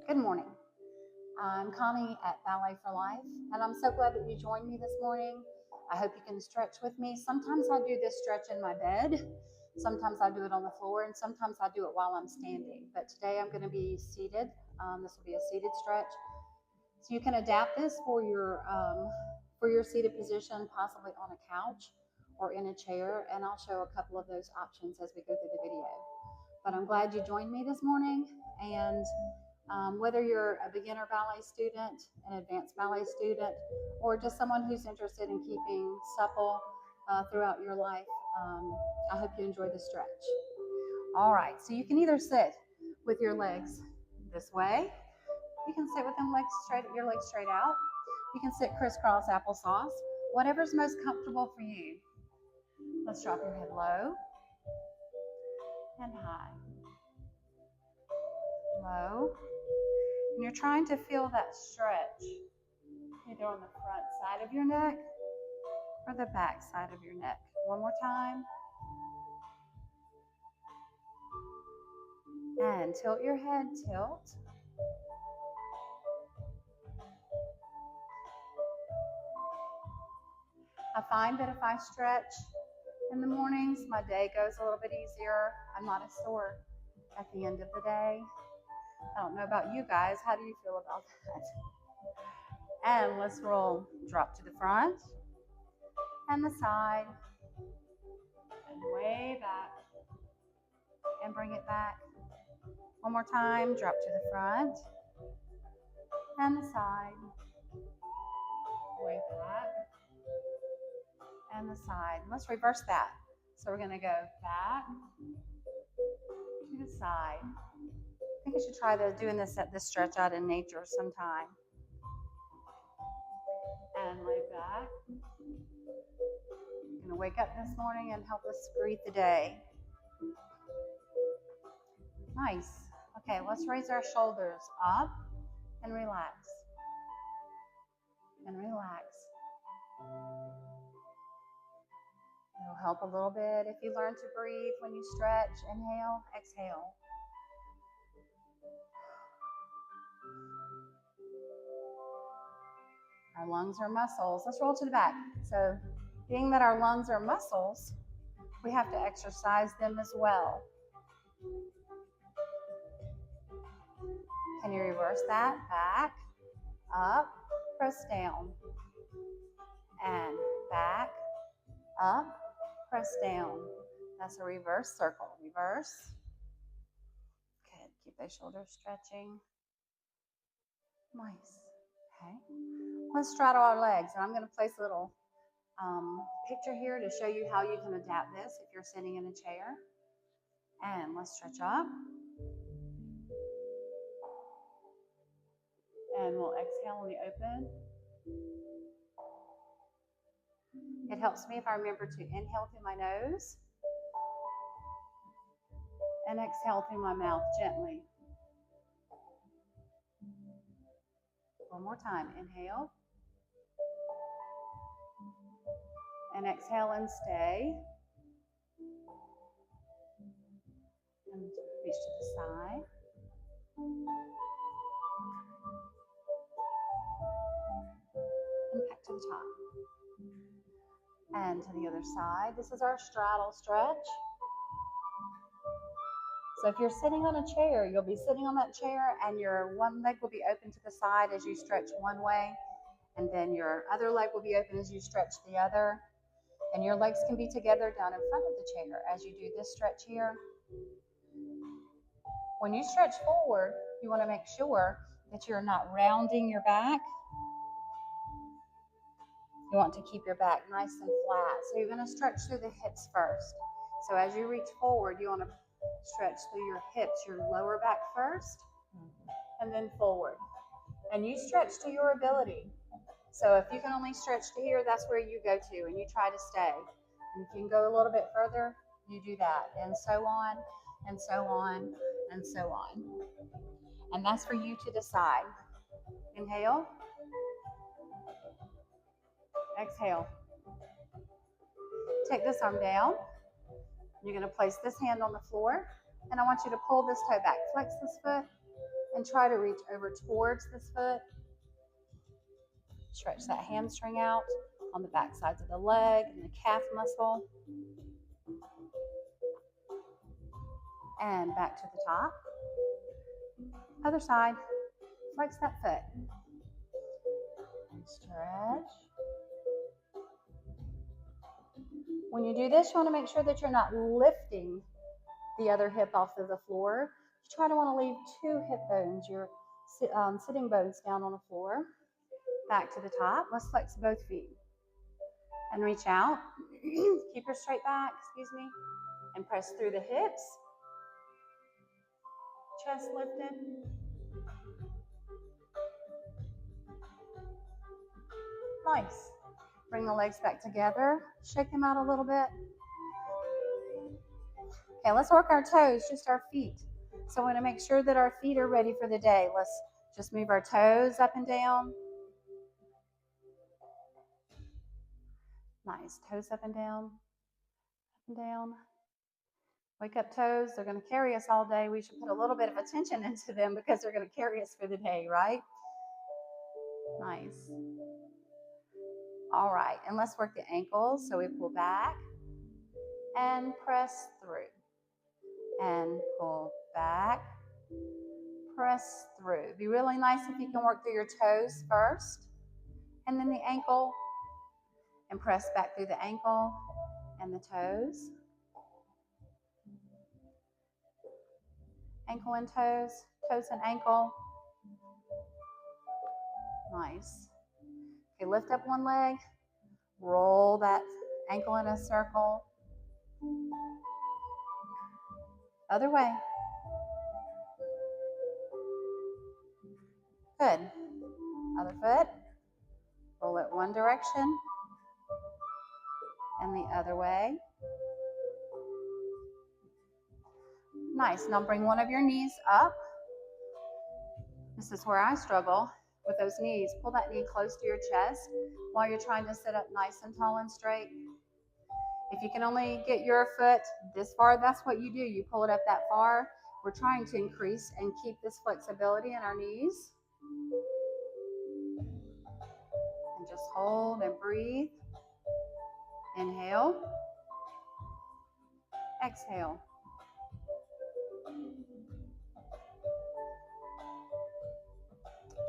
Good morning. I'm Connie at Ballet for Life, and I'm so glad that you joined me this morning. I hope you can stretch with me. Sometimes I do this stretch in my bed, sometimes I do it on the floor, and sometimes I do it while I'm standing. But today I'm going to be seated. This will be a seated stretch. So you can adapt this for your seated position, possibly on a couch or in a chair, and I'll show a couple of those options as we go through the video. But I'm glad you joined me this morning, and whether you're a beginner ballet student, an advanced ballet student, or just someone who's interested in keeping supple throughout your life, I hope you enjoy the stretch. All right, so you can either sit with your legs this way. You can sit with them your legs straight out. You can sit crisscross applesauce, whatever's most comfortable for you. Let's drop your head low and high, low. And you're trying to feel that stretch either on the front side of your neck or the back side of your neck. One more time. And tilt your head, tilt. I find that if I stretch in the mornings, my day goes a little bit easier. I'm not as sore at the end of the day. I don't know about you guys. How do you feel about that? And let's roll. Drop to the front and the side and way back and bring it back. One more time. Drop to the front and the side, way back and the side. Let's reverse that. So we're going to go back to the side. I think I should try doing this stretch out in nature sometime. And lay back. I'm going to wake up this morning and help us greet the day. Nice. Okay, let's raise our shoulders up and relax. And relax. It'll help a little bit if you learn to breathe when you stretch. Inhale, exhale. Our lungs are muscles. Let's roll to the back. So, being that our lungs are muscles, we have to exercise them as well. Can you reverse that? Back, up, press down. And back, up, press down. That's a reverse circle. Reverse. Good. Keep those shoulders stretching. Nice. Okay. Let's straddle our legs. And I'm going to place a little picture here to show you how you can adapt this if you're sitting in a chair. And let's stretch up. And we'll exhale when we open. It helps me if I remember to inhale through my nose and exhale through my mouth gently. One more time. Inhale. And exhale and stay. And reach to the side. And back to the top. And to the other side. This is our straddle stretch. So if you're sitting on a chair, you'll be sitting on that chair and your one leg will be open to the side as you stretch one way. And then your other leg will be open as you stretch the other. And your legs can be together down in front of the chair as you do this stretch here. When you stretch forward, you want to make sure that you're not rounding your back. You want to keep your back nice and flat. So you're going to stretch through the hips first. So as you reach forward, you want to stretch through your hips, your lower back first, and then forward. And you stretch to your ability. So if you can only stretch to here, that's where you go to, and you try to stay. And if you can go a little bit further, you do that, and so on, and so on, and so on. And that's for you to decide. Inhale. Exhale. Take this arm down. You're going to place this hand on the floor, and I want you to pull this toe back. Flex this foot and try to reach over towards this foot. Stretch that hamstring out on the back sides of the leg and the calf muscle. And back to the top. Other side. Flex that foot. Stretch. When you do this, you want to make sure that you're not lifting the other hip off of the floor. You try to want to leave 2 hip bones, your sitting bones down on the floor. Back to the top. Let's flex both feet. And reach out. Keep your straight back, and press through the hips. Chest lifted. Nice. Bring the legs back together. Shake them out a little bit. Okay, let's work our toes, just our feet. So I want to make sure that our feet are ready for the day. Let's just move our toes up and down. Nice. Toes up and down. Up and down. Wake up toes. They're going to carry us all day. We should put a little bit of attention into them because they're going to carry us for the day, right? Nice. All right. And let's work the ankles. So we pull back and press through. And pull back. Press through. It'd be really nice if you can work through your toes first. And then the ankle. And press back through the ankle and the toes. Ankle and toes, toes and ankle. Nice. Okay, lift up one leg, roll that ankle in a circle. Other way. Good. Other foot. Roll it one direction and the other way. Nice. Now bring one of your knees up. This is where I struggle with those knees. Pull that knee close to your chest while you're trying to sit up nice and tall and straight. If you can only get your foot this far, that's what you do. You pull it up that far. We're trying to increase and keep this flexibility in our knees. And just hold and breathe. Inhale. Exhale.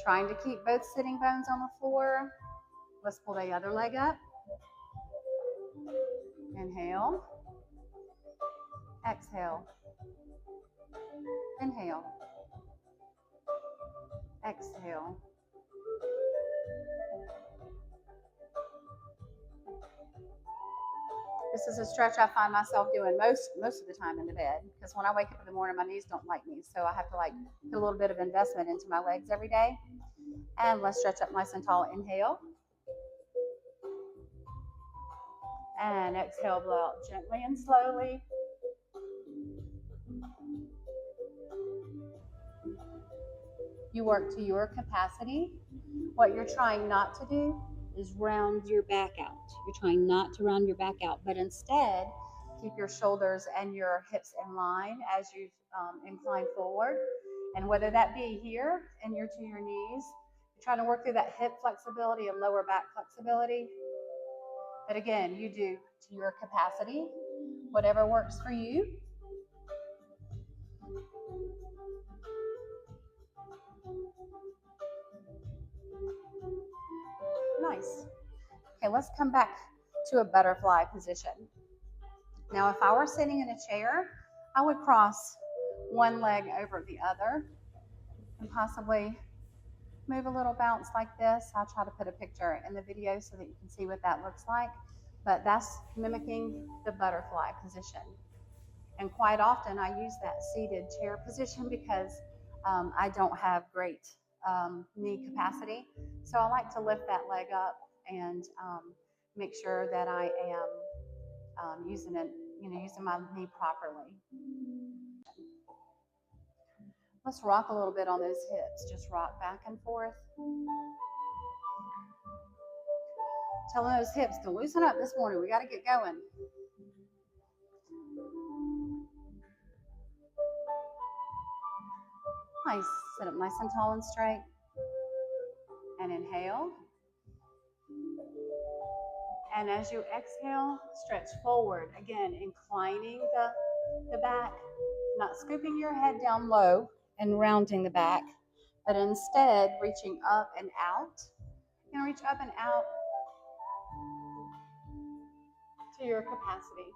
Trying to keep both sitting bones on the floor. Let's pull the other leg up. Inhale. Exhale. Inhale. Exhale. This is a stretch I find myself doing most of the time in the bed, because when I wake up in the morning, my knees don't like me. So I have to put a little bit of investment into my legs every day. And let's stretch up nice and tall. Inhale. And exhale, blow out gently and slowly. You work to your capacity. What you're trying not to do is round your back out. You're trying not to round your back out, but instead keep your shoulders and your hips in line as you incline forward. And whether that be here and you're to your knees, you're trying to work through that hip flexibility and lower back flexibility. But again, you do to your capacity, whatever works for you. Nice. Okay, let's come back to a butterfly position. Now, if I were sitting in a chair, I would cross one leg over the other and possibly move a little bounce like this. I'll try to put a picture in the video so that you can see what that looks like. But that's mimicking the butterfly position. And quite often I use that seated chair position because I don't have great knee capacity. So I like to lift that leg up and make sure that I am using my knee properly. Let's rock a little bit on those hips. Just rock back and forth. Telling those hips to loosen up this morning. We got to get going. Nice. Sit up nice and tall and straight. And inhale. And as you exhale, stretch forward. Again, inclining the back, not scooping your head down low and rounding the back, but instead reaching up and out. You're going to reach up and out to your capacity.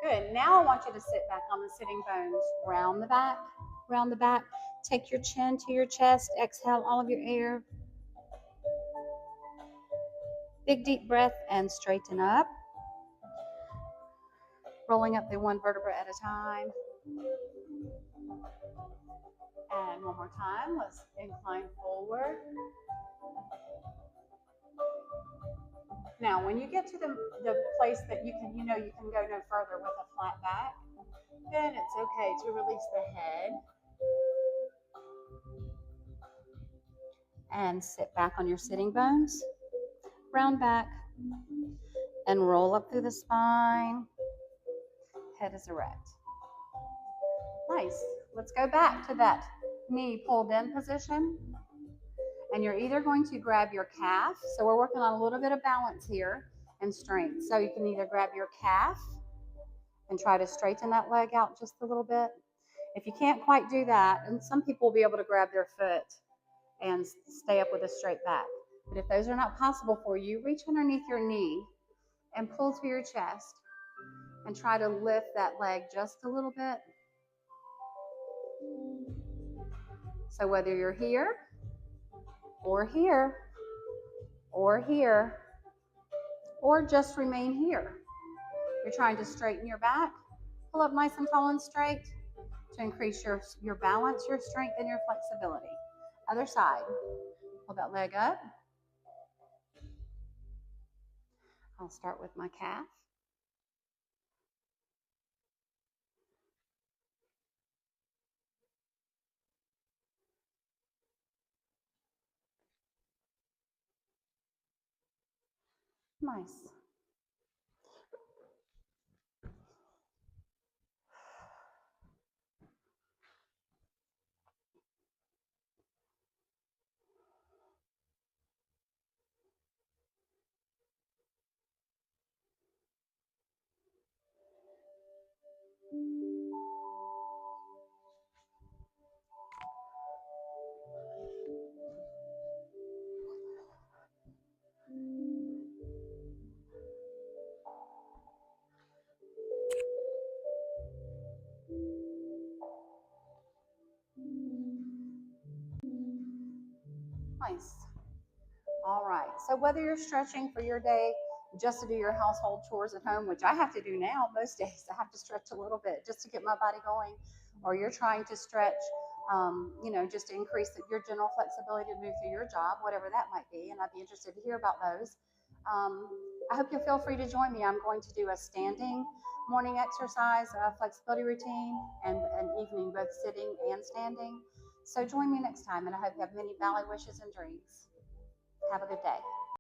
Good. Now I want you to sit back on the sitting bones. Round the back, round the back. Take your chin to your chest. Exhale all of your air. Big deep breath and straighten up. Rolling up the one vertebra at a time. And one more time. Let's incline forward. Now, when you get to the place that you can go no further with a flat back, then it's okay to release the head and sit back on your sitting bones. Round back and roll up through the spine. Head is erect. Nice. Let's go back to that knee pulled in position. And you're either going to grab your calf. So we're working on a little bit of balance here and strength. So you can either grab your calf and try to straighten that leg out just a little bit. If you can't quite do that, and some people will be able to grab their foot and stay up with a straight back. But if those are not possible for you, reach underneath your knee and pull through your chest and try to lift that leg just a little bit. So whether you're here, or here, or here, or just remain here, you're trying to straighten your back, pull up nice and tall and straight to increase your balance, your strength, and your flexibility. Other side. Pull that leg up. I'll start with my calf. Nice. Nice. All right. So whether you're stretching for your day just to do your household chores at home, which I have to do now most days, I have to stretch a little bit just to get my body going, or you're trying to stretch, just to increase your general flexibility to move through your job, whatever that might be. And I'd be interested to hear about those. I hope you'll feel free to join me. I'm going to do a standing morning exercise, a flexibility routine, and an evening, both sitting and standing. So join me next time, and I hope you have many ballet wishes and dreams. Have a good day.